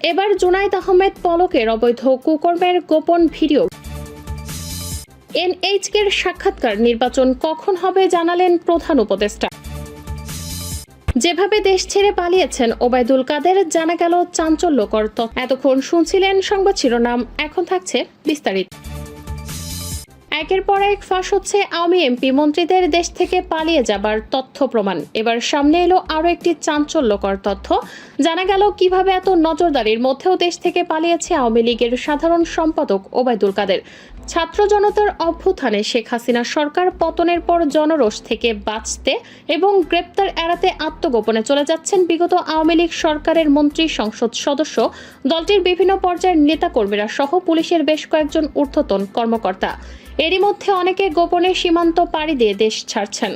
এবার জুনায়েদ আহমেদ পলকের অবৈধ কুকর্মের গোপন ভিডিও। এনএইচকের সাক্ষাৎকার নির্বাচন কখন হবে জানালেন প্রধান উপদেষ্টা। যেভাবে দেশ ছেড়ে পালিয়েছেন ওবায়দুল কাদের জানা গেল চাঞ্চল্যকর তথ্য। এতক্ষণ শুনছিলেন সংবাদ শিরোনাম, এখন থাকছে বিস্তারিত। একের পর এক ফাঁস হচ্ছে আওয়ামী এমপি মন্ত্রীদের দেশ থেকে পালিয়ে যাবার তথ্য প্রমাণ। এবার সামনে এলো আরও একটি চাঞ্চল্যকর তথ্য। জানা গেল কিভাবে এত নজরদারির মধ্যেও দেশ থেকে পালিয়েছে আওয়ামী লীগের সাধারণ সম্পাদক ওবায়দুল কাদের। ছাত্র জনতার অভ্যুত্থানে শেখ হাসিনা সরকার পতনের পর জনরোষ থেকে বাঁচতে এবং গ্রেপ্তার এড়াতে আত্মগোপনে চলে যাচ্ছেন বিগত আওয়ামী লীগ সরকারের মন্ত্রী, সংসদ সদস্য, দলটির বিভিন্ন পর্যায়ের নেতাকর্মীরা সহ পুলিশের বেশ কয়েকজন ঊর্ধ্বতন কর্মকর্তা। এরই মধ্যে অনেকে গোপনে সীমান্ত পাড়ি দিয়ে দেশ ছাড়ছেন।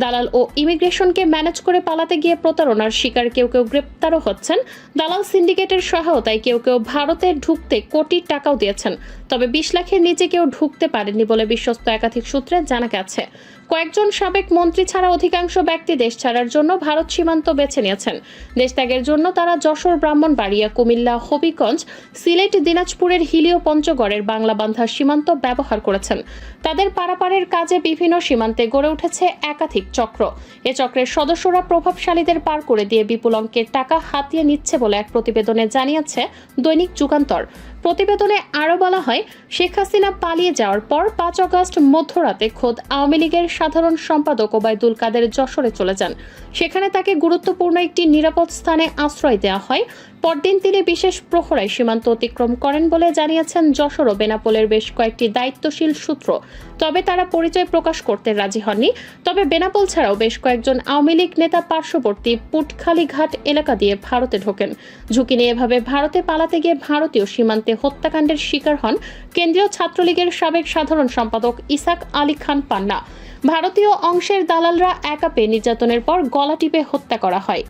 দালাল ও ইমিগ্রেশনকে ম্যানেজ করে পালাতে গিয়ে প্রতারণার শিকার কেউ কেউ গ্রেপ্তারও হচ্ছেন। দালাল সিন্ডিকেটের সহায়তায় কেউ কেউ ভারতে ঢুকতে কোটি টাকাও দিয়েছেন। তবে 20 লাখের নিচে কেউ ঢুকতে পারেনি বলে বিশ্বস্ত একাধিক সূত্রে জানা গেছে। কয়েকজন সাবেক মন্ত্রী ছাড়া অধিকাংশ ব্যক্তি দেশ ছাড়ার জন্য ভারত সীমান্ত বেছে নিয়েছেন। দেশ ত্যাগের জন্য তারা যশোর, ব্রাহ্মণবাড়িয়া, কুমিল্লা, হবিগঞ্জ, সিলেট, দিনাজপুরের হিলিও, পঞ্চগড়ের বাংলাবান্ধা সীমান্ত ব্যবহার করেছেন। তাদের পারাপারের কাজে বিভিন্ন সীমান্তে গড়ে উঠেছে একাধিক চক্র। এ চক্রের সদস্যরা প্রভাবশালীদের পার করে দিয়ে বিপুল অঙ্কের টাকা হাতিয়ে নিচ্ছে বলে এক প্রতিবেদনে জানিয়েছে দৈনিক যুগান্তর। প্রতিবেদনে আরও বলা হয়, শেখ হাসিনা পালিয়ে যাওয়ার পর 5 আগস্ট মধ্যরাতে খোদ আওয়ামী লীগের সাধারণ সম্পাদক ওবায়দুল কাদের যশোরে চলে যান। সেখানে তাকে গুরুত্বপূর্ণ একটি নিরাপদ স্থানে আশ্রয় দেওয়া হয়। পরদিন তিনি বিশেষ প্রহরায় সীমান্ত অতিক্রম করেন বলে জানিয়েছেন যশোর ও বেনাপোলের বেশ কয়েকটি দায়িত্বশীল সূত্র। তবে তারা পরিচয় প্রকাশ করতে রাজি হননি। তবে বেনাপোল ছাড়াও বেশ কয়েকজন আওয়ামী লীগ নেতা পার্শ্ববর্তী পুটখালি ঘাট এলাকা দিয়ে ভারতে ঢোকেন। ঝুঁকি নিয়ে এভাবে ভারতে পালাতে গিয়ে ভারতীয় সীমান্তে হত্যাকাণ্ডের শিকার হন কেন্দ্রীয় ছাত্রলীগের সাবেক সাধারণ সম্পাদক ইসাক আলী খান পান্না। ভারতীয় অংশের দালালরা একা পেয়ে নির্যাতনের পর গলা টিপে হত্যা করা হয়।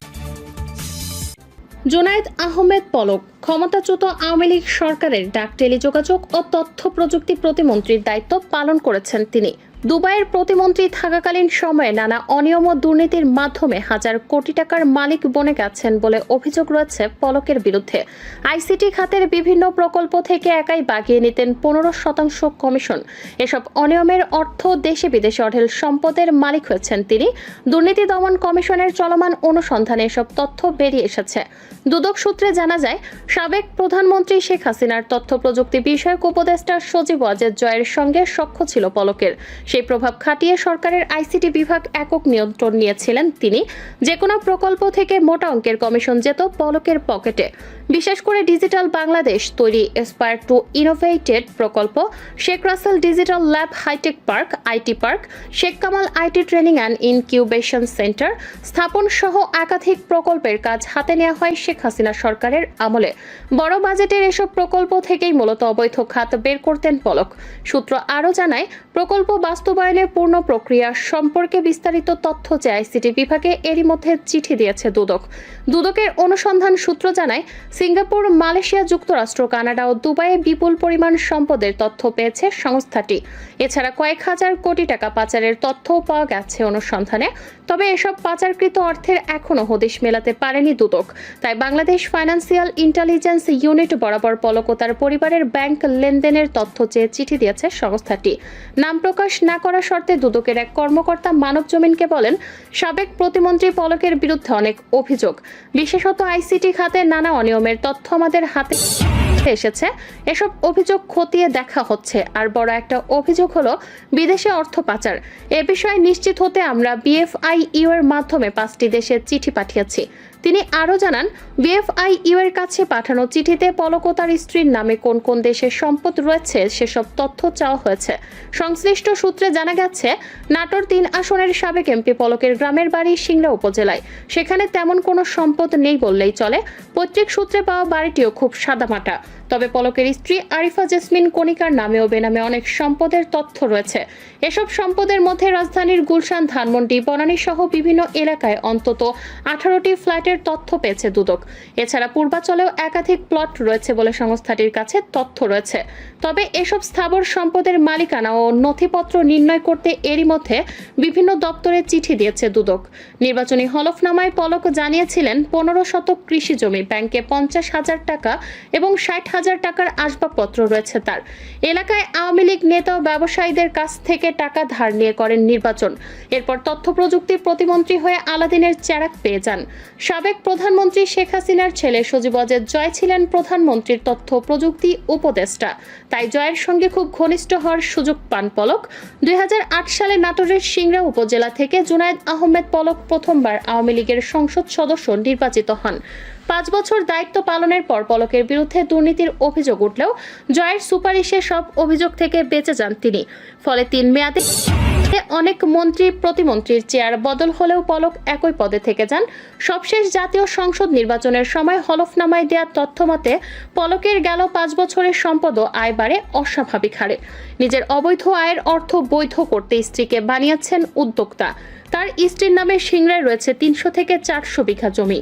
জুনায়েদ আহমেদ পলক ক্ষমতাচ্যুত আওয়ামী লীগ সরকারের ডাক, টেলিযোগাযোগ ও তথ্য প্রযুক্তি প্রতিমন্ত্রীর দায়িত্ব পালন করেছেন তিনি। দুবাইয়ের প্রতিমন্ত্রী থাকাকালীন সময়ে নানা অনিয়ম ও দুর্নীতির মাধ্যমে হাজার কোটি টাকার মালিক বনে গেছেন বলে অভিযোগ রয়েছে পলকের বিরুদ্ধে। আইসিটি খাতের বিভিন্ন প্রকল্প থেকে একাই বাগিয়ে নিতেন 15% কমিশন। এসব অনিয়মের অর্থ দেশে বিদেশে অঢেল সম্পদের মালিক হয়েছেন তিনি। দুর্নীতি দমন কমিশনের চলমান অনুসন্ধানে এসব তথ্য বেরিয়ে এসেছে। দুদক সূত্রে জানা যায়, সাবেক প্রধানমন্ত্রী শেখ হাসিনার তথ্য প্রযুক্তি বিষয়ক উপদেষ্টা সজীব ওয়াজেদ জয়ের সঙ্গে সখ্য ছিল পলকের। সেই প্রভাব খাটিয়ে সরকারের আইসিটি বিভাগ একক নিয়ন্ত্রণ নিয়েছিলেন তিনি। যে কোনো প্রকল্প থেকে মোটা অঙ্কের কমিশন যেত পলকের পকেটে। বিশেষ করে ডিজিটাল বাংলাদেশ তৈরি, এসপায়ার টু ইনোভেটেড প্রকল্প, Sheikh Russel digital lab, hi tech park, IT park, Sheikh Kamal IT training and incubation centre স্থাপন সহ একাধিক প্রকল্পের কাজ হাতে নেওয়া হয় শেখ হাসিনা সরকারের আমলে। বড় বাজেটের এসব প্রকল্প থেকেই মূলত অবৈধ খাত বের করতেন পলক। সূত্র আরও জানায়, প্রকল্প বাস্তবায়নের পূর্ণ প্রক্রিয়া সম্পর্কে বিস্তারিত তথ্য চেয়ে আইসিটি বিভাগে এরই মধ্যে চিঠি দিয়েছে দুদক। দুদকের অনুসন্ধান সূত্র জানায়, সিঙ্গাপুর, মালয়েশিয়া, যুক্তরাষ্ট্র, কানাডা ও দুবাইয়ে বিপুল পরিমাণ সম্পদের তথ্য পেয়েছে সংস্থাটি। এছাড়া কয়েক হাজার কোটি টাকা পাচারের তথ্যও পাওয়া গেছে অনুসন্ধানে। তবে এসব পাচারকৃত অর্থের এখনও হদিশ মেলাতে পারেনি দুদক। তাই বাংলাদেশ ফাইন্যান্সিয়াল ইন্টেলিজেন্স ইউনিট বরাবর পলক ও তার পরিবারের ব্যাংক লেনদেনের তথ্য চেয়ে চিঠি দিয়েছে সংস্থাটি। নাম প্রকাশ না করা শর্তে দুদকের এক কর্মকর্তা মানবজমিনকে বলেন, সাবেক প্রতিমন্ত্রী পলকের বিরুদ্ধে অনেক অভিযোগ, বিশেষত আইসিটি খাতে নানা অনিয়মের তথ্য আমাদের হাতে এসেছে। এসব অভিযোগ খতিয়ে দেখা হচ্ছে। আর বড় একটা অভিযোগ হলো বিদেশে অর্থ পাচার। এ বিষয়ে নিশ্চিত হতে আমরা বিএফআইইউ এর মাধ্যমে 5টি দেশে চিঠি পাঠিয়েছি। তিনি আরও জানান, বিএফআইইউ এর কাছে পাঠানো চিঠিতে পলক ও তার স্ত্রীর নামে কোন কোন দেশের সম্পদ রয়েছে সেসব তথ্য চাওয়া হয়েছে। সংশ্লিষ্ট সূত্রে জানা গেছে, নাটোর 3 আসনের সাবেক এমপি পলকের গ্রামের বাড়ি সিংড়া উপজেলায়। সেখানে তেমন কোনো সম্পদ নেই বললেই চলে। পৈতৃক সূত্রে পাওয়া বাড়িটিও খুব সাদামাটা। তবে পলকের স্ত্রী আরিফা জেসমিন কণিকার নামে ও বেনামে অনেক সম্পদের তথ্য রয়েছে। এসব সম্পদের মধ্যে রাজধানীর গুলশান, ধানমন্ডি, বনানী সহ বিভিন্ন এলাকায় অন্তত 18টি ফ্ল্যাট প্লটের তথ্য পেয়েছে দুদক। এছাড়া পূর্বাচলেও একাধিক প্লট রয়েছে বলে সংস্থাটির কাছে তথ্য রয়েছে। তবে এসব স্থাবর সম্পদের মালিকানা ও নথিপত্র নির্ণয় করতে এরই মধ্যে বিভিন্ন দপ্তরে চিঠি দিয়েছে দুদক। নির্বাচনী হলফনামায় পলক জানিয়েছিলেন 15 শতক কৃষি জমি, ব্যাংকে 50,000 টাকা এবং 60,000 টাকার আসবাবপত্র রয়েছে তার। এলাকায় আওয়ামী লীগ নেতা ও ব্যবসায়ীদের কাছ থেকে টাকা ধার নিয়ে করেন নির্বাচন। এরপর তথ্য প্রযুক্তি প্রতিমন্ত্রী হয়ে আলাদিনের চেরাগ পেয়ে যান। সাবেক প্রধানমন্ত্রী শেখ হাসিনার ছেলে সজীব ওয়াজেদ জয় ছিলেন প্রধানমন্ত্রীর তথ্য প্রযুক্তি উপদেষ্টা, তাই জয়ের সঙ্গে খুব ঘনিষ্ঠ হওয়ার সুযোগ পান পলক। 2008 সালে নাটোরের সিংড়া উপজেলা থেকে জুনায়েদ আহমেদ পলক প্রথমবার আওয়ামী লীগের সংসদ সদস্য নির্বাচিত হন। 5 বছর দায়িত্ব পালনের পর পলকের বিরুদ্ধে দুর্নীতির অভিযোগ উঠলেও জয়ের সুপারিশে সব অভিযোগ থেকে বেঁচে যান তিনি। ফলে 3 মেয়াদে অনেক মন্ত্রী প্রতিমন্ত্রীর চেয়ার বদল হলেও পলক একই পদে থেকে যান। সবশেষ জাতীয় সংসদ নির্বাচনের সময় হলফনামায় দেওয়া তথ্য মতে পলকের গেল 5 বছরের সম্পদ ও আয় বাড়ে অস্বাভাবিক হারে। নিজের অবৈধ আয়ের অর্থ বৈধ করতে স্ত্রীকে বানিয়েছেন উদ্যোক্তা। তার স্ত্রীর নামে সিংড়ায় রয়েছে 300 থেকে 400 বিঘা জমি।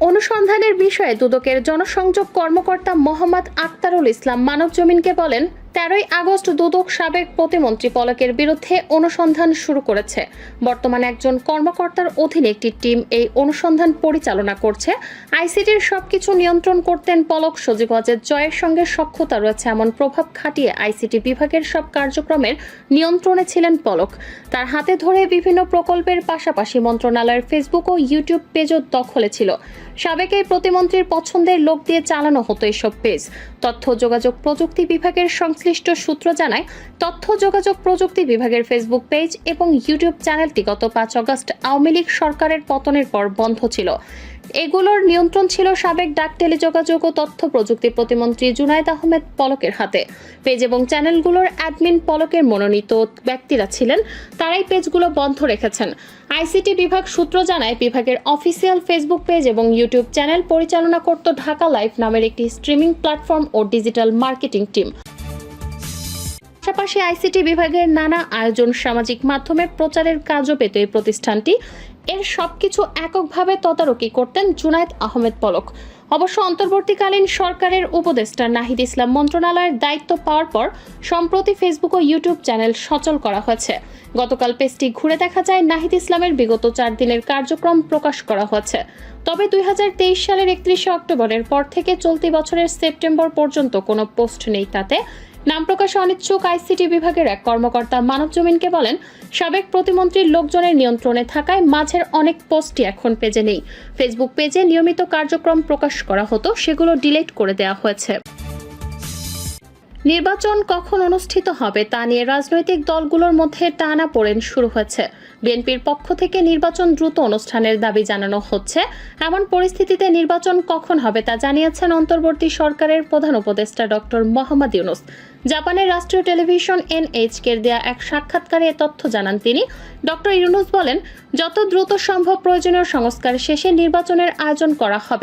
অনুসন্ধানের বিষয়ে দুদকের জনসংযোগ কর্মকর্তা মোহাম্মদ আক্তারুল ইসলাম মানবজমিনকে বলেন, 13 আগস্ট দুদক সাবেক প্রতিমন্ত্রী পলকের বিরুদ্ধে অনুসন্ধান শুরু করেছে। বর্তমানে একজন কর্মকর্তার অধীনে একটি টিম এই অনুসন্ধান পরিচালনা করছে। আইসিটির সবকিছু নিয়ন্ত্রণ করতেন পলক। সজীব ওয়াজেদ জয়ের সঙ্গে সখ্যতা রয়েছে এমন প্রভাব খাটিয়ে আইসিটি বিভাগের সব কার্যক্রমের নিয়ন্ত্রণে ছিলেন পলক। তার হাতে ধরে বিভিন্ন প্রকল্পের পাশাপাশি মন্ত্রণালয়ের ফেসবুক ও ইউটিউব পেজও দখলে ছিল। সাবেক এই প্রতিমন্ত্রীর পছন্দের লোক দিয়ে চালানো হতো এসব পেজ। তথ্য যোগাযোগ প্রযুক্তি বিভাগের সংশ্লিষ্ট সূত্র জানায়, তথ্য যোগাযোগ প্রযুক্তি বিভাগের ফেসবুক পেজ এবং ইউটিউব চ্যানেলটি গত 5 আগস্ট আওয়ামী লীগ সরকারের পতনের পর বন্ধ ছিল। এগুলোর নিয়ন্ত্রণ ছিল সাবেক ডাক টেলিযোগাযোগ ও তথ্য প্রযুক্তি প্রতিমন্ত্রী জুনায়েদ আহমেদ পলকের হাতে। পেজ এবং চ্যানেলগুলোর অ্যাডমিন পলকের মনোনীত ব্যক্তিরা ছিলেন, তারাই পেজগুলো বন্ধ রেখেছেন। আইসিটি বিভাগ সূত্র জানায়, বিভাগের অফিসিয়াল ফেসবুক পেজ এবং ইউটিউব চ্যানেল পরিচালনা করত ঢাকা লাইভ নামের একটি স্ট্রিমিং প্ল্যাটফর্ম ও ডিজিটাল মার্কেটিং টিম। পাশাপাশি আইসিটি বিভাগের নানা আয়োজন, সামাজিক মাধ্যমে প্রচারের কাজও পেত এই প্রতিষ্ঠানটি। এর সবকিছু এককভাবে তদারকি করতেন জুনায়েদ আহমেদ পলক। অবশ্য অন্তর্বর্তীকালীন সরকারের উপদেষ্টা নাহিদ ইসলাম মন্ত্রণালয়ের দায়িত্ব পাওয়ার পর সম্প্রতি ফেসবুক ও ইউটিউব চ্যানেল সচল করা হয়েছে। গতকাল পেজটি ঘুরে দেখা যায় নাহিদ ইসলামের বিগত 4 দিনের কার্যক্রম প্রকাশ করা হয়েছে। তবে 2023 সালের 31 অক্টোবরের পর থেকে চলতি বছরের সেপ্টেম্বর পর্যন্ত কোনো পোস্ট নেই তাতে। নাম প্রকাশে অনিচ্ছুক আইসিটি বিভাগের এক কর্মকর্তা মানবজমিনকে বলেন, সাবেক প্রতিমন্ত্রীর লোকজনের নিয়ন্ত্রণে থাকায় মাঝের অনেক পোস্টই এখন পেজে নেই। ফেসবুক পেজে নিয়মিত কার্যক্রম প্রকাশ করা হতো, সেগুলো ডিলিট করে দেওয়া হয়েছে। নির্বাচন কখন অনুষ্ঠিত হবে তা নিয়ে রাজনৈতিক দলগুলোর মধ্যে টানাপোড়েন শুরু হয়েছে। বিএনপির পক্ষ থেকে নির্বাচন দ্রুত অনুষ্ঠানের দাবি জানানো হচ্ছে। এমন পরিস্থিতিতে নির্বাচন কখন হবে তা জানিয়েছেন অন্তর্বর্তী সরকারের প্রধান উপদেষ্টা ডক্টর মোহাম্মদ ইউনূস। জাপানের রাষ্ট্রীয় টেলিভিশন NHK-র দেয়া এক সাক্ষাৎকারে এ তথ্য জানান তিনি। ডক্টর ইউনূস বলেন, যত দ্রুত সম্ভব প্রয়োজনীয় সংস্কার শেষে নির্বাচনের আয়োজন করা হবে।